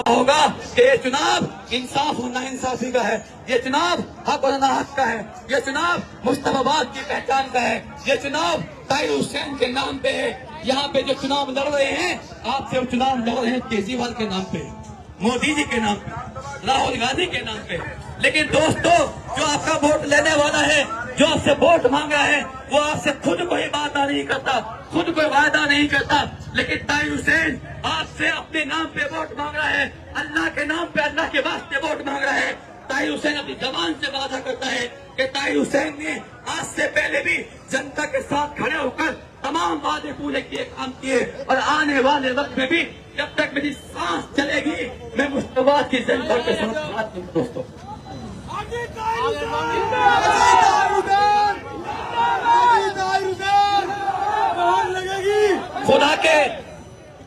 होगा कि ये चुनाव इंसाफ और नाइंसाफी का है, ये चुनाव हक और नाहक का है, ये चुनाव मुस्तफाबाद की पहचान का है, ये चुनाव ताहिर हुसैन के नाम पे है। यहाँ पे जो चुनाव लड़ रहे हैं, आपसे वो चुनाव लड़ रहे हैं केजरीवाल के नाम पे, मोदी जी के नाम पे, राहुल गांधी के नाम पे। लेकिन दोस्तों, जो आपका वोट लेने वाला है, जो आपसे वोट मांग रहा है, वो आपसे खुद कोई वादा नहीं करता, खुद कोई वादा नहीं करता। लेकिन ताहिर हुसैन आपसे अपने नाम पे वोट मांग रहा है, अल्लाह के नाम पे, अल्लाह के वास्ते वोट मांग रहा है। ताहिर हुसैन अपनी जबान से वादा करता है कि ताहिर हुसैन ने आज से पहले भी जनता के साथ खड़े होकर तमाम वादे पूरे किए, काम किए, और आने वाले वक्त में भी जब तक मेरी सांस चलेगी मैं मुस्तफाबाद की जनता के साथ साथ हूं। दोस्तों,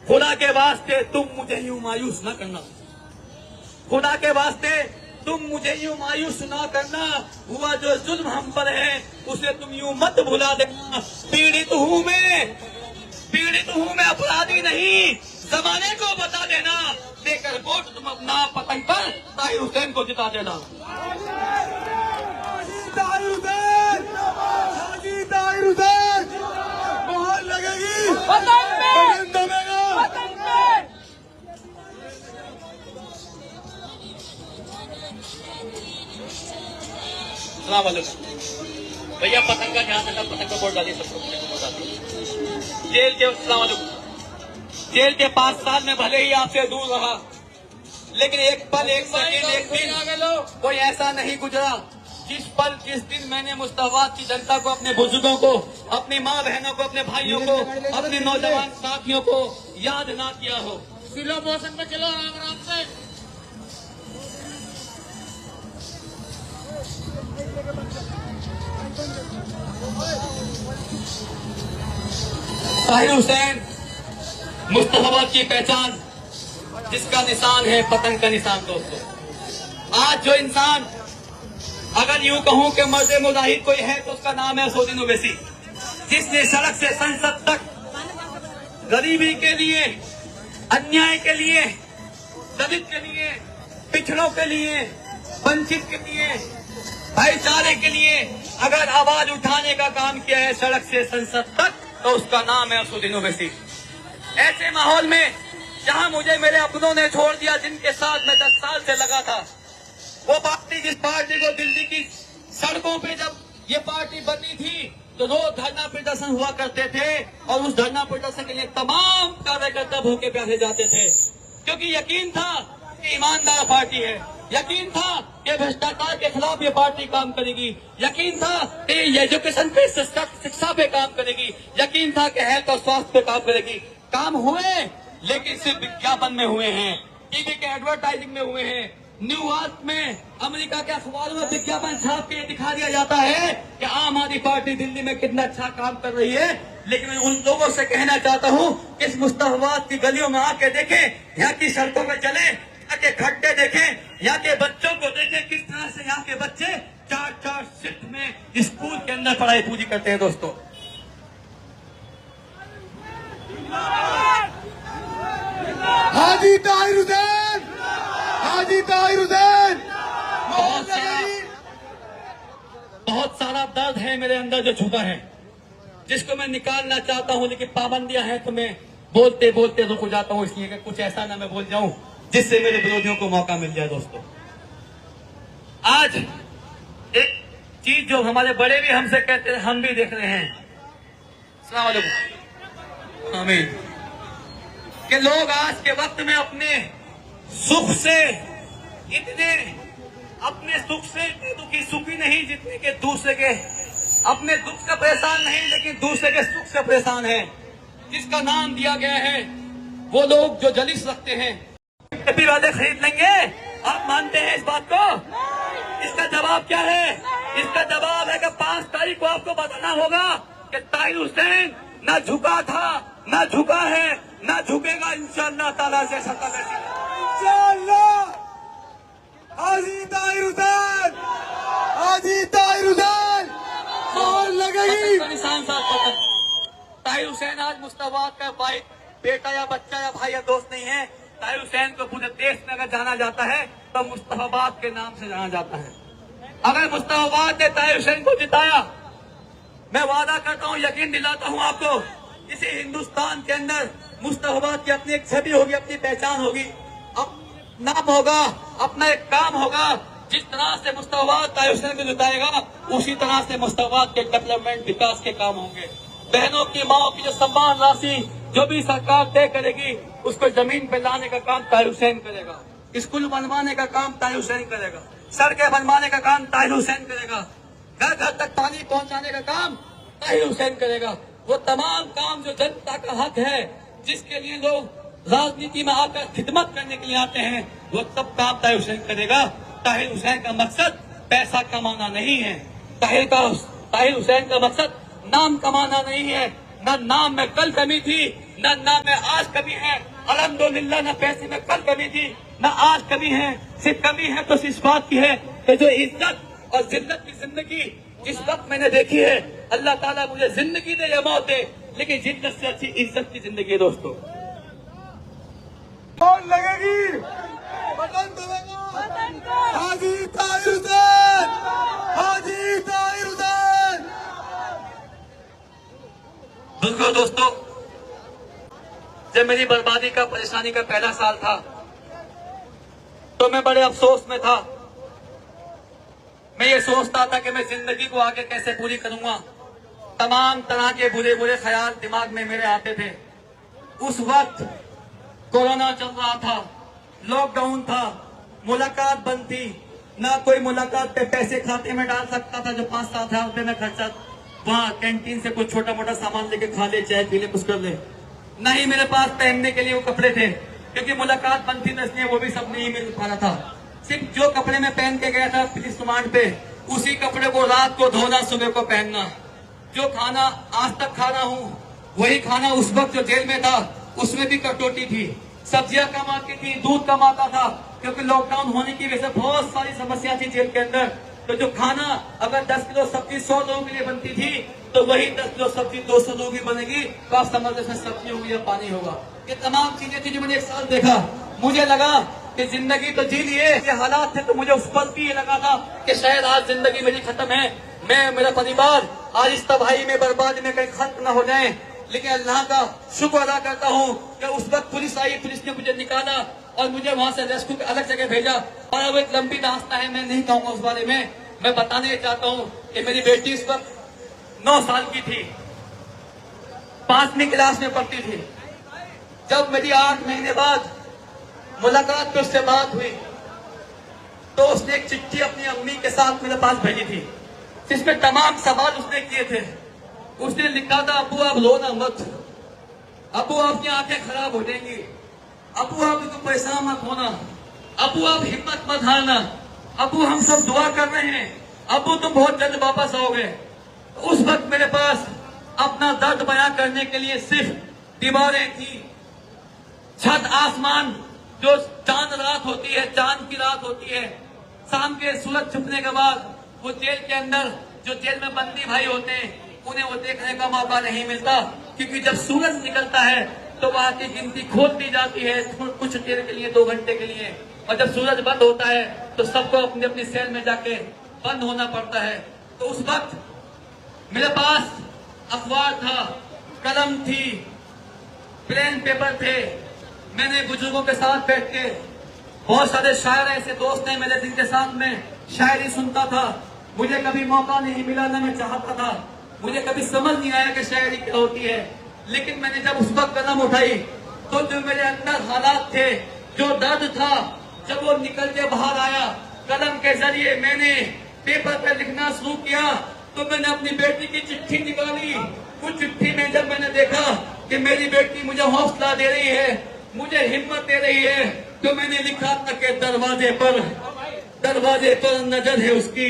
खुदा के वास्ते तुम मुझे यूं मायूस न करना, खुदा के वास्ते तुम मुझे यूं मायूस ना करना। हुआ जो जुल्म हम पर है उसे तुम यूं मत भुला देना। पीड़ित हूँ मैं अपराधी नहीं, जमाने को बता देना। देकर वोट तुम अपना पतंग पर ताहिर हुसैन को जिता देना। मोहर लगेगी पतंग में। भैया पतंग का ध्यान रखना, पतंग का वोट डालिए, सबको वोट डालिए। जेल के 5 साल में भले ही आपसे दूर रहा, लेकिन एक पल, एक सेकंड, एक दिन कोई ऐसा नहीं गुजरा जिस दिन मैंने मुस्तफाबाद की जनता को, अपने बुजुर्गों को, अपनी माँ बहनों को, अपने भाइयों को, अपने नौजवान साथियों को याद ना किया हो। स्लो मोशन में चलो, आराम से। ताहिर हुसैन मुस्तफाबाद की पहचान, जिसका निशान है पतंग का निशान। दोस्तों, आज जो इंसान, अगर यूं कहूं कि मर्द मुजाहिद कोई है तो उसका नाम है असदुद्दीन ओवैसी, जिसने सड़क से संसद तक गरीबी के लिए, अन्याय के लिए, दलित के लिए, पिछड़ों के लिए, वंचित के लिए, भाईचारे के लिए अगर आवाज उठाने का काम किया है सड़क से संसद तक, तो उसका नाम है असदुद्दीन ओवैसी। ऐसे माहौल में जहां मुझे मेरे अपनों ने छोड़ दिया, जिनके साथ मैं 10 साल से लगा था, वो पार्टी, जिस पार्टी को दिल्ली की सड़कों पे जब ये पार्टी बनी थी तो रोज धरना प्रदर्शन हुआ करते थे, और उस धरना प्रदर्शन के लिए तमाम कार्यकर्ता भूखे प्यासे जाते थे, क्योंकि यकीन था कि ईमानदार पार्टी है, यकीन था कि भ्रष्टाचार के खिलाफ ये पार्टी काम करेगी, यकीन था कि एजुकेशन पे, शिक्षा पे काम करेगी, यकीन था कि हेल्थ और स्वास्थ्य पे काम करेगी। काम हुए, लेकिन सिर्फ विज्ञापन में हुए हैं, टीवी के एडवर्टाइजिंग में हुए हैं। न्यूयॉर्क में, अमेरिका के अखबारों में विज्ञापन छाप के दिखा दिया जाता है कि आम आदमी पार्टी दिल्ली में कितना अच्छा काम कर रही है। लेकिन मैं उन लोगों से कहना चाहता हूँ कि इस मुस्तफाबाद की गलियों में आके देखें, यहाँ की सड़कों में चले, यहाँ के खड्डे देखें, यहाँ के बच्चों को देखें, किस तरह से यहाँ के बच्चे 4-4 शिफ्ट में स्कूल के अंदर पढ़ाई पूरी करते हैं। दोस्तों, हाजी ताहिर हुसैन, हाजी ताहिर हुसैन। बहुत सारा दर्द है मेरे अंदर जो छुपा है, जिसको मैं निकालना चाहता हूं, लेकिन पाबंदियां हैं तो मैं बोलते बोलते रुक जाता हूं, इसलिए कि कुछ ऐसा ना मैं बोल जाऊं जिससे मेरे विरोधियों को मौका मिल जाए। दोस्तों, आज एक चीज जो हमारे बड़े भी हमसे कहते हैं, हम भी देख रहे हैं, अस्सलाम वालेकुम, आमीन, कि लोग आज के वक्त में अपने सुख से इतने दुखी, सुखी नहीं जितने के दूसरे के, अपने दुख से परेशान नहीं लेकिन दूसरे के सुख से परेशान है। जिसका नाम दिया गया है वो लोग जो जलिस रखते हैं, वादे खरीद लेंगे। आप मानते हैं इस बात को? इसका जवाब क्या है? इसका जवाब है कि 5 तारीख को आपको बताना होगा कि ताहिर हुसैन न झुका था, न झुका है, न झुकेगा इंशाअल्लाह ताला से। इंशाअल्लाह हाजी ताहिर हुसैन, हाजी ताहिर हुसैन। मोहर लगेगी। ताहिर हुसैन आज मुस्तफाबाद का भाई, बेटा या बच्चा या भाई या दोस्त नहीं है, ताहिर हुसैन को पूरे देश में अगर जाना जाता है तो मुस्तफाबाद के नाम से जाना जाता है। अगर मुस्तफाबाद ने ताहिर हुसैन को जिताया, मैं वादा करता हूँ, यकीन दिलाता हूँ आपको, इसी हिंदुस्तान के अंदर मुस्तफाबाद की अपनी एक छवि होगी, अपनी पहचान होगी, अब नाम होगा, अपना एक काम होगा। जिस तरह से मुस्तफाबाद ताहिर हुसैन को जिताएगा, उसी तरह से मुस्तफाबाद के डेवलपमेंट विकास के काम होंगे। बहनों की, माओ की जो सम्मान राशि जो भी सरकार तय करेगी, उसको जमीन पे लाने का काम ताहिर हुसैन करेगा। स्कूल बनवाने का काम ताहिर हुसैन करेगा, सड़कें बनवाने का काम ताहिर हुसैन करेगा, घर घर तक पानी पहुंचाने का काम ताहिर हुसैन करेगा। वो तमाम काम जो जनता का हक है, जिसके लिए लोग राजनीति में आकर खिदमत करने के लिए आते हैं, वो सब काम ताहिर हुसैन करेगा। ताहिर हुसैन का मकसद पैसा कमाना नहीं है। ताहिर हुसैन का मकसद नाम कमाना नहीं है। न नाम में कल कमी थी, न नाम में आज कमी है। अल्हम्दुलिल्लाह, न पैसे में कल कमी थी, न आज कमी है। सिर्फ कमी है तो इस बात की है कि जो इज्जत और जिल्लत की जिंदगी जिस वक्त मैंने देखी है, अल्लाह ताला मुझे जिंदगी दे या मौत दे, लेकिन जिद्दत से अच्छी इज्जत की जिंदगी है दोस्तों। कौन लगेगी? बटन दबाएगा। हाजी ताहिर हुसैन, हाजी ताहिर हुसैन। बिल्कुल दोस्तों, जब मेरी बर्बादी का, परेशानी का पहला साल था, तो मैं बड़े अफसोस में था। मैं ये सोचता था कि मैं जिंदगी को आगे कैसे पूरी करूंगा। तमाम तरह के बुरे बुरे ख्याल दिमाग में मेरे आते थे। उस वक्त कोरोना चल रहा था, लॉकडाउन था, मुलाकात बंद थी, ना कोई मुलाकात पे पैसे खाते में डाल सकता था। जो 5-7 हजार रुपए में खर्चा वहाँ कैंटीन से कुछ छोटा मोटा सामान लेके खा ले, चाय पी ले, कुछ कर ले। न ही मेरे पास पहनने के लिए वो कपड़े थे, क्योंकि मुलाकात बंद थी, इसलिए वो भी सब नहीं मिल पा रहा था। सिर्फ जो कपड़े में पहन के गया था पुलिस रिमांड पे, उसी कपड़े को रात को धोना, सुबह को पहनना। जो खाना आज तक खा रहा हूँ, वही खाना उस वक्त जो जेल में था, उसमें भी कटौती थी। सब्जियां कम आती थी, दूध कम आता था, क्योंकि लॉकडाउन होने की वजह से बहुत सारी समस्या थी जेल के अंदर। तो जो खाना अगर 10 किलो सब्जी 100 लोगों के लिए बनती थी, तो वही 10 किलो सब्जी 200 लोगों की बनेगी। तो आप समझ लीजिए सब्जी होगी या पानी होगा। ये तमाम चीजें थी जो मैंने एक साल देखा। मुझे लगा कि जिंदगी तो जी लिए, ये हालात थे, तो मुझे उस पल भी ये लगा था कि शायद आज जिंदगी मेरी खत्म है, मैं, मेरा परिवार आज इस तबाही में, बर्बादी में कहीं खत्म न हो जाए। लेकिन अल्लाह का शुक्र अदा करता हूँ कि उस वक्त पुलिस आई, पुलिस ने मुझे निकाला और मुझे वहां से रेस्क्यू के अलग जगह भेजा। और वो एक लंबी दास्तां है, मैं नहीं कहूंगा उस बारे में। मैं बताने चाहता हूँ कि मेरी बेटी इस वक्त 9 साल की थी, 5वीं क्लास में पढ़ती थी। जब मेरी 8 महीने बाद मुलाकात पे उससे बात हुई, तो उसने एक चिट्ठी अपनी अम्मी के साथ मेरे पास भेजी थी, जिसमें तमाम सवाल उसने किए थे। उसने लिखा था, अबू आप रोना मत, अबू आपकी आंखें खराब हो जाएंगी, अबू आप इसको परेशान मत होना, अबू आप हिम्मत मत हारना, अबू हम सब दुआ कर रहे हैं, अबू तुम बहुत जल्द वापस आओगे। उस वक्त मेरे पास अपना दर्द बयां करने के लिए सिर्फ दीवारें थी, छत, आसमान, जो चांद रात होती है, चांद की रात होती है, शाम के सूरज छुपने के बाद वो जेल के अंदर जो जेल में बंदी भाई होते हैं, उन्हें वो देखने का मौका नहीं मिलता, क्योंकि जब सूरज निकलता है तो वहां की गिनती खोल दी जाती है कुछ देर के लिए, 2 घंटे के लिए। और जब सूरज बंद होता है तो सबको अपनी अपनी सेल में जाके बंद होना पड़ता है। तो उस वक्त मेरे पास अखबार था, कलम थी, प्लेन पेपर थे। मैंने बुजुर्गों के साथ बैठ के, बहुत सारे शायर ऐसे दोस्त हैं मेरे, जिनके साथ में शायरी सुनता था। मुझे कभी मौका नहीं मिला, ना मैं चाहता था, मुझे कभी समझ नहीं आया कि शायरी क्या होती है। लेकिन मैंने जब उस वक्त कलम उठाई, तो जो मेरे अंदर हालात थे, जो दर्द था, जब वो निकल के बाहर आया, कलम के जरिए मैंने पेपर पर लिखना शुरू किया। तो मैंने अपनी बेटी की चिट्ठी निकाली। उस चिट्ठी में जब मैंने देखा कि मेरी बेटी मुझे हौसला दे रही है, मुझे हिम्मत दे रही है, तो मैंने लिखा था कि दरवाजे पर नजर है उसकी,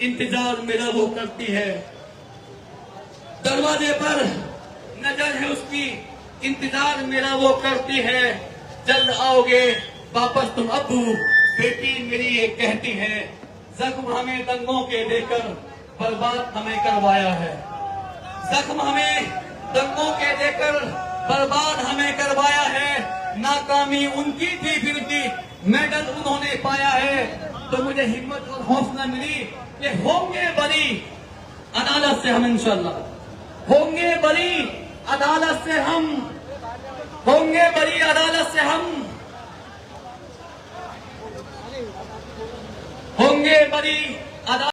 इंतजार मेरा वो करती है। दरवाजे पर नजर है उसकी, इंतजार मेरा वो करती है। जल्द आओगे वापस तुम अब्बू, बेटी मेरी ये कहती है। जख्म हमें दंगों के देकर बर्बाद हमें करवाया है, जख्म हमें दंगों के देकर बर्बाद हमें करवाया है। नाकामी उनकी थी फिर भी मेडल उन्होंने पाया है। तो मुझे हिम्मत और हौसला मिली कि होंगे बरी अदालत से हम, इंशाल्लाह होंगे बरी अदालत से हम, होंगे बरी अदालत से हम, होंगे बरी अदालत